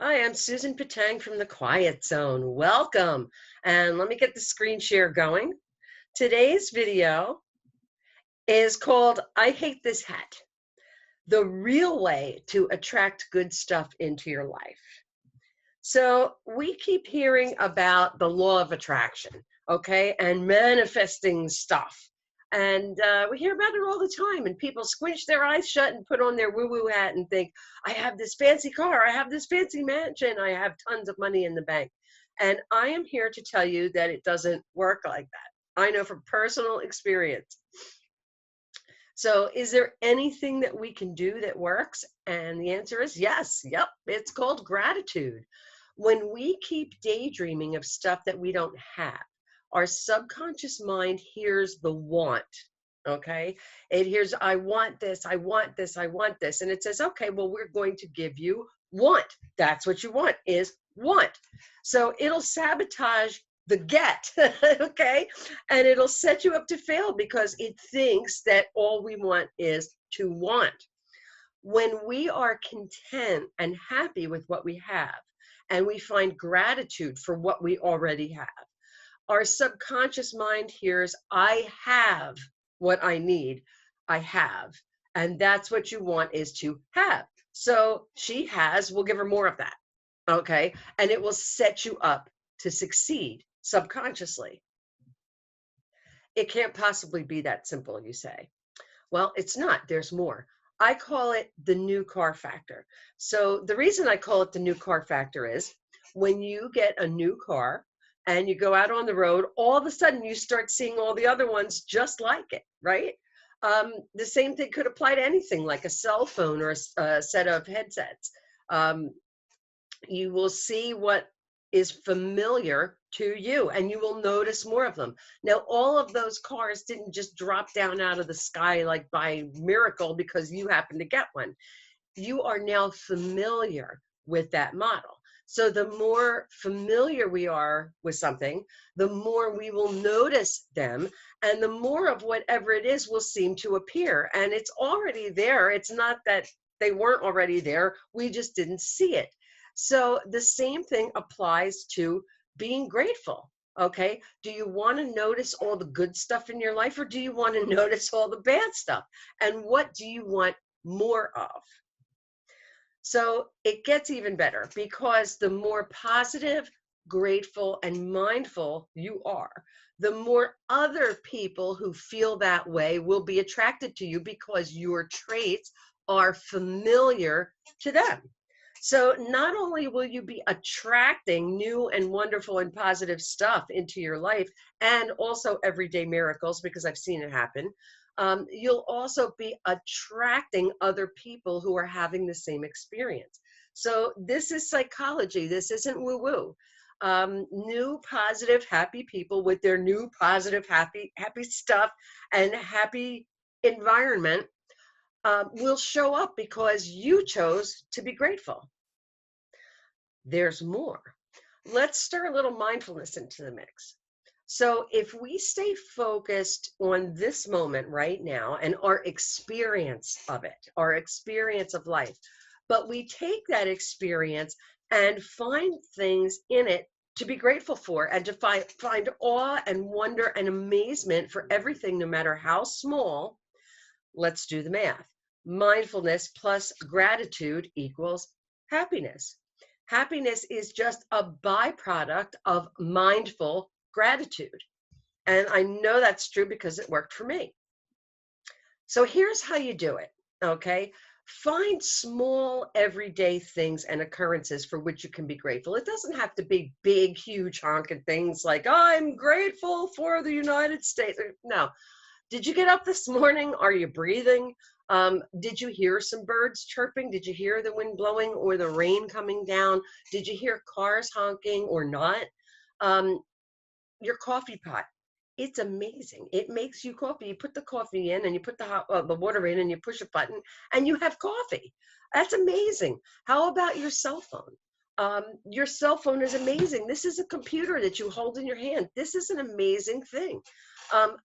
Hi, I'm Susan Patang from the Quiet Zone. Welcome. And let me get the screen share going. Today's video is called I Hate This Hat, the real way to attract good stuff into your life. So we keep hearing about the law of attraction, okay, and manifesting stuff. And we hear about it all the time, and people squinch their eyes shut and put on their woo woo hat and think, I have this fancy car, I have this fancy mansion, I have tons of money in the bank. And I am here to tell you that it doesn't work like that. I know from personal experience. So, is there anything that we can do that works? And the answer is yes. Yep. It's called gratitude. When we keep daydreaming of stuff that we don't have, our subconscious mind hears the want. Okay. It hears, I want this, I want this, I want this. And it says, okay, well, we're going to give you want. That's what you want is want. So it'll sabotage the get. Okay, and it'll set you up to fail because it thinks that all we want is to want. When we are content and happy with what we have, and we find gratitude for what we already have, our subconscious mind hears, I have what I need, I have. And that's what you want is to have. So she has, we'll give her more of that. Okay. And it will set you up to succeed subconsciously. It can't possibly be that simple, you say. Well, it's not. There's more. I call it the new car factor. So the reason I call it the new car factor is when you get a new car and you go out on the road, all of a sudden you start seeing all the other ones just like it, right? The same thing could apply to anything like a cell phone or a set of headsets. Um, you will see what is familiar to you and you will notice more of them. Now, all of those cars didn't just drop down out of the sky like by miracle because you happen to get one. You are now familiar with that model. So the more familiar we are with something, the more we will notice them, and the more of whatever it is will seem to appear. And it's already there. It's not that they weren't already there, we just didn't see it. So the same thing applies to being grateful. Okay. Do you want to notice all the good stuff in your life or do you want to notice all the bad stuff? And what do you want more of? So it gets even better because the more positive, grateful, and mindful you are, the more other people who feel that way will be attracted to you because your traits are familiar to them. So not only will you be attracting new and wonderful and positive stuff into your life and also everyday miracles, because I've seen it happen, you'll also be attracting other people who are having the same experience. So this is psychology. This isn't woo-woo. New, positive, happy people with their new, positive, happy stuff and happy environment will show up because you chose to be grateful. There's more. Let's stir a little mindfulness into the mix. So, if we stay focused on this moment right now and our experience of it, our experience of life, but we take that experience and find things in it to be grateful for and to find awe and wonder and amazement for everything, no matter how small, let's do the math. Mindfulness plus gratitude equals happiness. Happiness is just a byproduct of mindful gratitude. And I know that's true because it worked for me. So here's how you do it. Okay. Find small everyday things and occurrences for which you can be grateful. It doesn't have to be big, huge honking things like, I'm grateful for the United States. No, did you get up this morning? Are you breathing? Did you hear some birds chirping? Did you hear the wind blowing or the rain coming down? Did you hear cars honking or not? Um, your coffee pot. It's amazing. It makes you coffee. You put the coffee in and you put the water in and you push a button and you have coffee. That's amazing. How about your cell phone? Your cell phone is amazing. This is a computer that you hold in your hand. This is an amazing thing.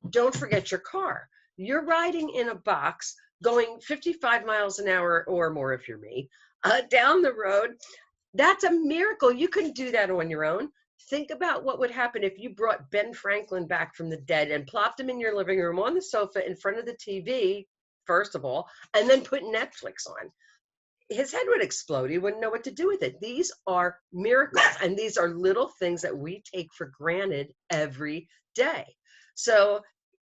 Don't forget your car. You're riding in a box going 55 miles an hour or more if you're me, down the road That's a miracle. You couldn't do that on your own. Think about what would happen if you brought Ben Franklin back from the dead and plopped him in your living room on the sofa in front of the TV, first of all, and then put Netflix on. His head would explode. He wouldn't know what to do with it. These are miracles, and these are little things that we take for granted every day. So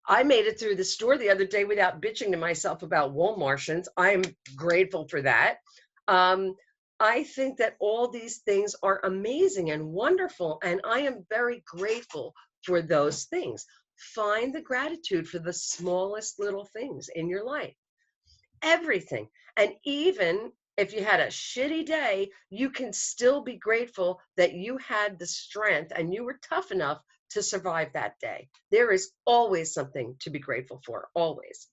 I made it through the store the other day without bitching to myself about wall Martians. I'm grateful for that. Um, I think that all these things are amazing and wonderful, and I am very grateful for those things. Find the gratitude for the smallest little things in your life, everything. And even if you had a shitty day, you can still be grateful that you had the strength and you were tough enough to survive that day. There is always something to be grateful for, always.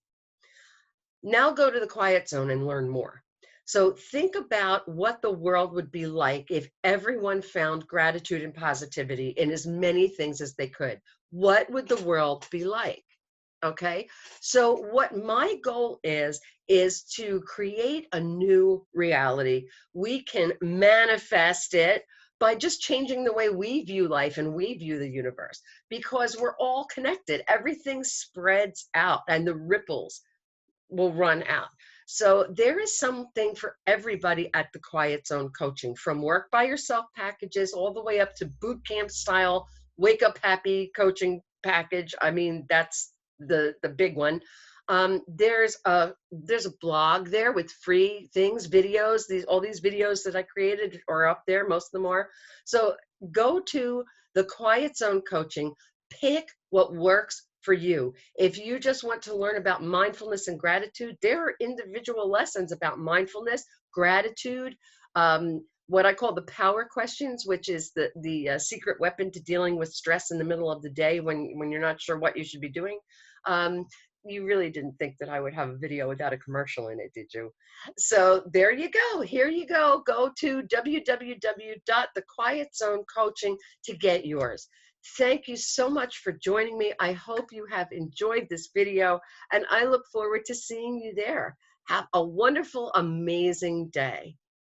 Now go to the quiet zone and learn more. So think about what the world would be like if everyone found gratitude and positivity in as many things as they could. What would the world be like? Okay, so what my goal is to create a new reality. We can manifest it by just changing the way we view life and we view the universe, because we're all connected. Everything spreads out and the ripples will run out. So there is something for everybody at the Quiet Zone coaching, from work by yourself packages all the way up to boot camp style wake up happy coaching package. I mean, that's the big one. There's a blog there with free things, videos. All these videos that I created are up there. Most of them are. So go to the Quiet Zone coaching. Pick what works for you. If you just want to learn about mindfulness and gratitude, there are individual lessons about mindfulness, gratitude, what I call the power questions, which is the secret weapon to dealing with stress in the middle of the day when you're not sure what you should be doing. You really didn't think that I would have a video without a commercial in it, did you? So there you go. Here you go. Go to www.thequietzonecoaching to get yours. Thank you so much for joining me. I hope you have enjoyed this video, and I look forward to seeing you there. Have a wonderful, amazing day.